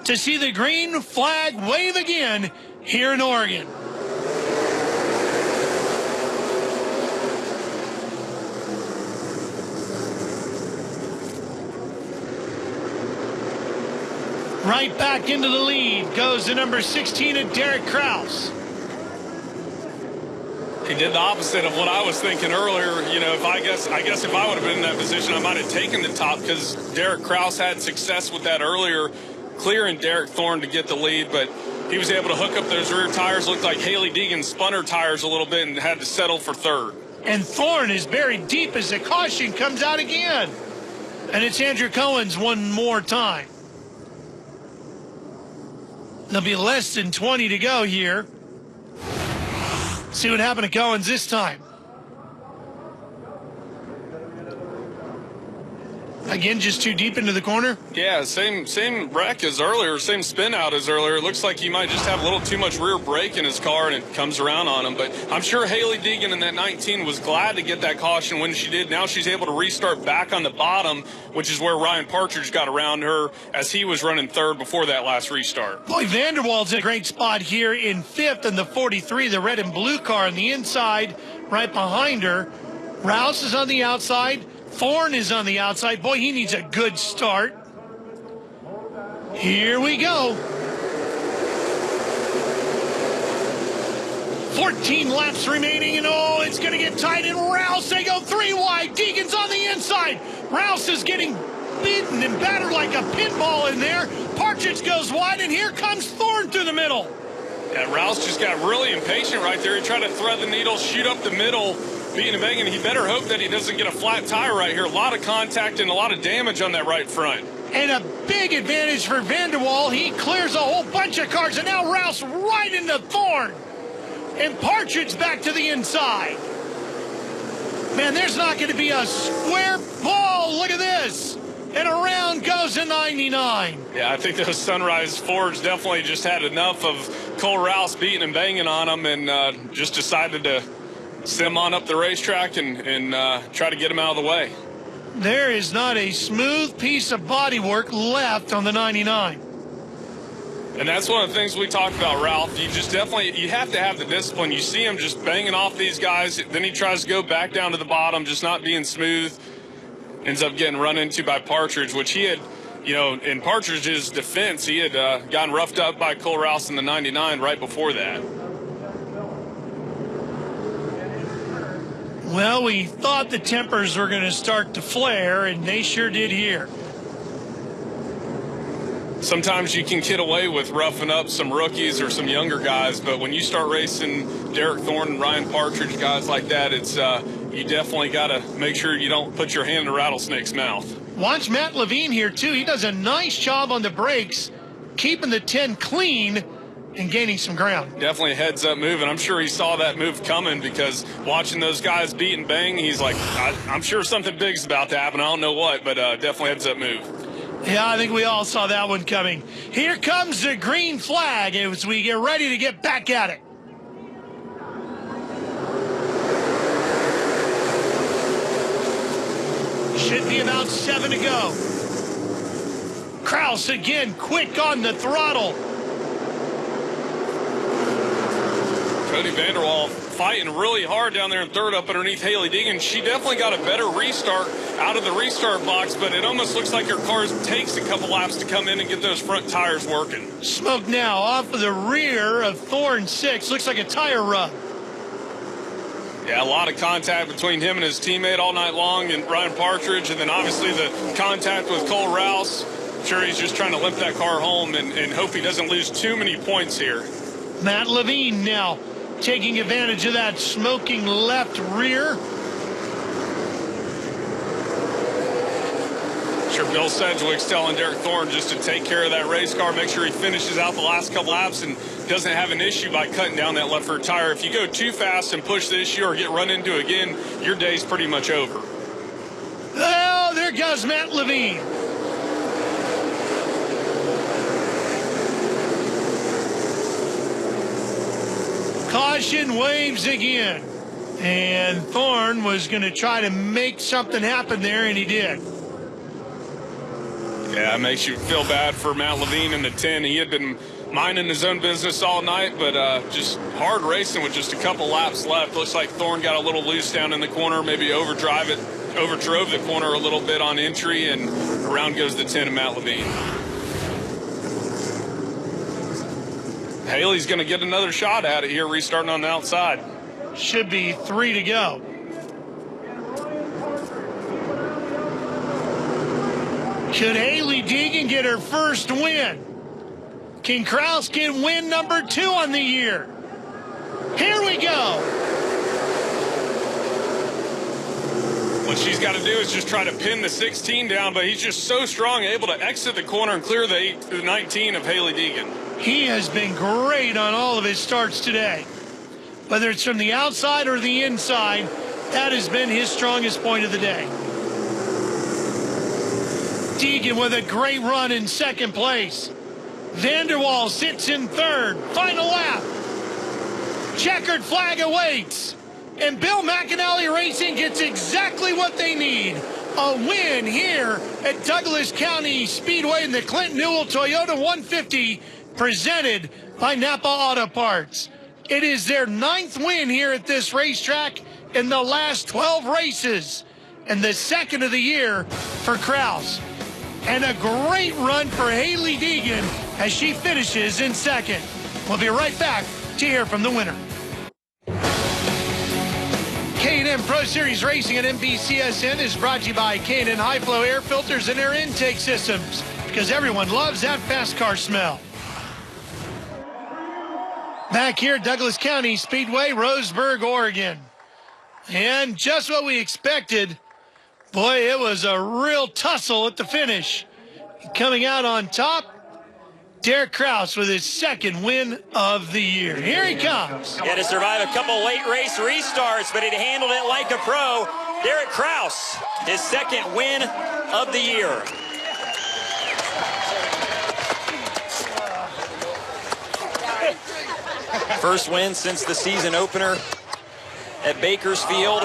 to see the green flag wave again here in Oregon. Right back into the lead goes the number 16 of Derek Kraus. He did the opposite of what I was thinking earlier. You know, I guess if I would have been in that position, I might have taken the top, because Derek Kraus had success with that earlier, clearing Derek Thorne to get the lead, but he was able to hook up those rear tires. Looked like Haley Deegan spun her tires a little bit and had to settle for third. And Thorne is buried deep as the caution comes out again. And it's Andrew Cohen's one more time. There'll be less than 20 to go here. See what happened to Cohen's this time. Again, just too deep into the corner? Yeah, same wreck as earlier, same spin out as earlier. It looks like he might just have a little too much rear brake in his car, and it comes around on him. But I'm sure Haley Deegan in that 19 was glad to get that caution when she did. Now she's able to restart back on the bottom, which is where Ryan Partridge got around her as he was running third before that last restart. Boy, Vanderwald's in a great spot here in fifth in the 43, the red and blue car on the inside, right behind her. Rouse is on the outside. Thorne is on the outside. Boy, he needs a good start. Here we go. 14 laps remaining, and oh, it's going to get tight. And Rouse, they go three wide. Deegan's on the inside. Rouse is getting beaten and battered like a pinball in there. Partridge goes wide, and here comes Thorne through the middle. Yeah, Rouse just got really impatient right there. He tried to thread the needle, shoot up the middle, beating and banging. He better hope that he doesn't get a flat tire right here. A lot of contact and a lot of damage on that right front. And a big advantage for Vanderwald. He clears a whole bunch of cars, and now Rouse right into Thorne. And Partridge back to the inside. Man, there's not going to be a square ball. Look at this. And around goes the 99. Yeah, I think those Sunrise Fords definitely just had enough of Cole Rouse beating and banging on them, and just decided to send on up the racetrack and try to get him out of the way. There is not a smooth piece of bodywork left on the 99. And that's one of the things we talked about, Ralph. You have to have the discipline. You see him just banging off these guys. Then he tries to go back down to the bottom, just not being smooth. Ends up getting run into by Partridge, which he had, you know, in Partridge's defense, he had gotten roughed up by Cole Rouse in the 99 right before that. Well, we thought the tempers were going to start to flare, and they sure did here. Sometimes you can get away with roughing up some rookies or some younger guys, but when you start racing Derek Thorne and Ryan Partridge, guys like that, it's you definitely got to make sure you don't put your hand in a rattlesnake's mouth. Watch Matt Levine here, too. He does a nice job on the brakes, keeping the 10 clean and gaining some ground. Definitely a heads-up move, and I'm sure he saw that move coming, because watching those guys beat and bang, he's like, I'm sure something big's about to happen. I don't know what, but definitely heads-up move. Yeah, I think we all saw that one coming. Here comes the green flag as we get ready to get back at it. Should be about 7 to go. Kraus again, quick on the throttle. Cody Vanderwald fighting really hard down there in third up underneath Haley Deegan. She definitely got a better restart out of the restart box, but it almost looks like her car takes a couple laps to come in and get those front tires working. Smoke now off of the rear of Thorne 6. Looks like a tire rub. Yeah, a lot of contact between him and his teammate all night long, and Ryan Partridge, and then obviously the contact with Cole Rouse. I'm sure he's just trying to limp that car home and hope he doesn't lose too many points here. Matt Levine now taking advantage of that smoking left rear. Sure, Bill Sedgwick's telling Derek Thorne just to take care of that race car, make sure he finishes out the last couple laps and doesn't have an issue by cutting down that left rear tire. If you go too fast and push the issue or get run into again, your day's pretty much over. Oh, there goes Matt Levine. Caution waves again. And Thorne was going to try to make something happen there, and he did. Yeah, it makes you feel bad for Matt Levine in the 10. He had been minding his own business all night, but just hard racing with just a couple laps left. Looks like Thorne got a little loose down in the corner, maybe overdrove the corner a little bit on entry, and around goes the 10 of Matt Levine. Haley's going to get another shot at it here, restarting on the outside. Should be 3 to go. Should Haley Deegan get her first win? Can Kraus get win number 2 on the year? Here we go. What she's got to do is just try to pin the 16 down, but he's just so strong, able to exit the corner and clear the 19 of Haley Deegan. He has been great on all of his starts today. Whether it's from the outside or the inside, that has been his strongest point of the day. Deegan with a great run in second place. Vanderwall sits in third. Final lap. Checkered flag awaits. And Bill McAnally Racing gets exactly what they need. A win here at Douglas County Speedway in the Clinton Newell Toyota 150 presented by Napa Auto Parts. It is their 9th win here at this racetrack in the last 12 races, and the 2nd of the year for Kraus. And a great run for Haley Deegan as she finishes in 2nd. We'll be right back to hear from the winner. K&N Pro Series Racing at NBCSN is brought to you by K&N High Flow Air Filters and Air Intake Systems, because everyone loves that fast car smell. Back here at Douglas County Speedway, Roseburg, Oregon. And just what we expected. Boy, it was a real tussle at the finish. Coming out on top, Derek Kraus with his 2nd win of the year. Here he comes. He had to survive a couple late race restarts, but he handled it like a pro. Derek Kraus, his 2nd win of the year. First win since the season opener at Bakersfield.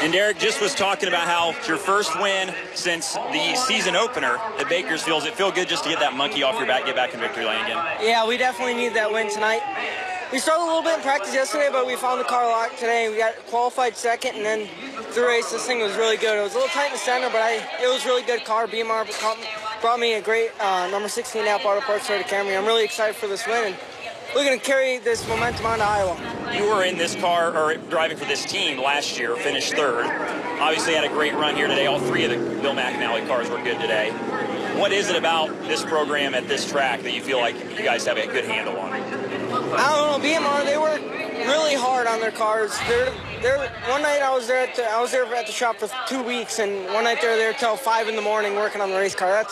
And Derek just was talking about how it's your first win since the season opener at Bakersfield. Does it feel good just to get that monkey off your back, get back in victory lane again? Yeah, we definitely need that win tonight. We struggled a little bit in practice yesterday, but we found the car locked today. We got qualified 2nd, and then the race, this thing was really good. It was a little tight in the center, but it was a really good car. BMR brought me a great number 16 Napa Auto Parts Toyota Camry. I'm really excited for this win, and we're going to carry this momentum on to Iowa. You were in this car, or driving for this team last year, finished 3rd. Obviously had a great run here today. All 3 of the Bill McAnally cars were good today. What is it about this program at this track that you feel like you guys have a good handle on? I don't know, BMR, they work really hard on their cars. One night I was there at the shop for 2 weeks, and one night they were there till 5 in the morning working on the race car.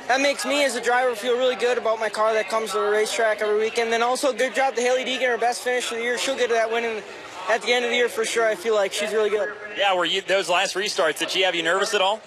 That makes me as a driver feel really good about my car that comes to the racetrack every weekend. Then also good job to Haley Deegan, her best finish of the year. She'll get to that win at the end of the year for sure. I feel like she's really good. Yeah, those last restarts, did she have you nervous at all?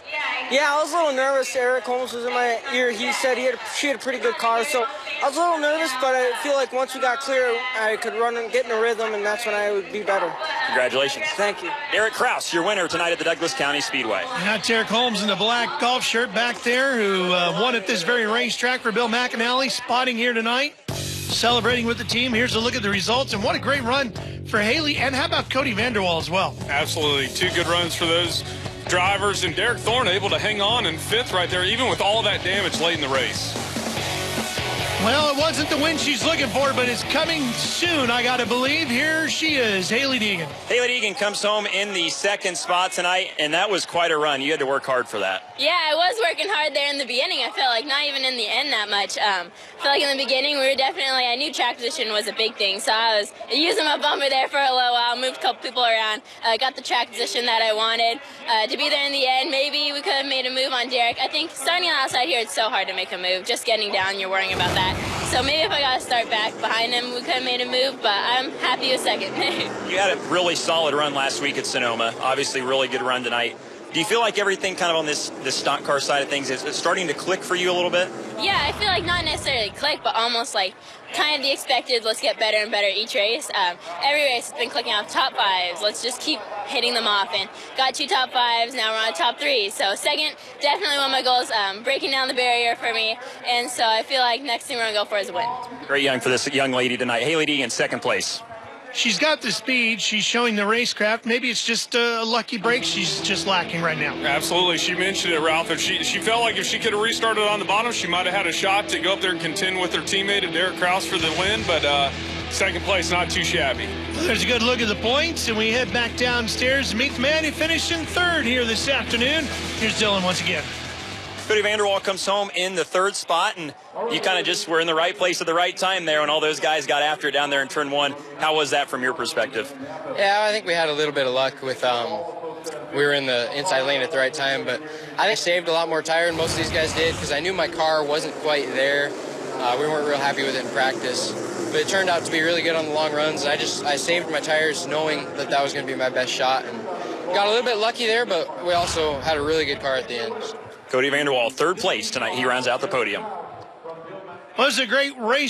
Yeah, I was a little nervous. Eric Holmes was in my ear. He said she had a pretty good car, so I was a little nervous, but I feel like once we got clear, I could run and get in a rhythm, and that's when I would be better. Congratulations. Thank you. Derek Kraus, your winner tonight at the Douglas County Speedway. Got Derek Holmes in the black golf shirt back there, who won at this very racetrack for Bill McAnally, spotting here tonight, celebrating with the team. Here's a look at the results, and what a great run for Haley, and how about Cody Vanderwall as well? Absolutely. 2 good runs for those drivers, and Derek Thorne able to hang on in 5th right there, even with all that damage late in the race. Well, it wasn't the win she's looking for, but it's coming soon, I gotta believe. Here she is, Haley Deegan. Haley Deegan comes home in the 2nd spot tonight, and that was quite a run. You had to work hard for that. Yeah, I was working hard there in the beginning. I felt like not even in the end that much. I feel like in the beginning I knew track position was a big thing, so I was using my bumper there for a little while, moved a couple people around, got the track position that I wanted. To be there in the end, maybe we could have made a move on Derek. I think starting on the outside here, it's so hard to make a move. Just getting down, you're worrying about that. So maybe if I got to start back behind him, we could have made a move, but I'm happy with 2nd. You had a really solid run last week at Sonoma. Obviously, really good run tonight. Do you feel like everything kind of on this stock car side of things is starting to click for you a little bit? Yeah, I feel like not necessarily click, but almost like kind of the expected, let's get better and better each race. Every race has been clicking off top fives. Let's just keep hitting them off, and got 2 top fives, now we're on top 3. So second, definitely one of my goals, breaking down the barrier for me, and so I feel like next thing we're going to go for is a win. Great young for this young lady tonight. Haley D in second place. She's got the speed. She's showing the racecraft. Maybe it's just a lucky break she's just lacking right now. Absolutely. She mentioned it, Ralph. If she felt like if she could have restarted on the bottom, she might have had a shot to go up there and contend with her teammate, Derek Kraus, for the win. But second place, not too shabby. Well, there's a good look at the points, and we head back downstairs to meet the man who finished in third here this afternoon. Here's Dylan once again. Cody Vanderwall comes home in the third spot, and you kind of just were in the right place at the right time there when all those guys got after it down there in turn 1. How was that from your perspective? Yeah, I think we had a little bit of luck with we were in the inside lane at the right time, but I think I saved a lot more tire than most of these guys did because I knew my car wasn't quite there. We weren't real happy with it in practice, but it turned out to be really good on the long runs. I saved my tires knowing that that was going to be my best shot, and got a little bit lucky there, but we also had a really good car at the end. Cody Vanderwall, third place tonight. He rounds out the podium. Well, it was a great race.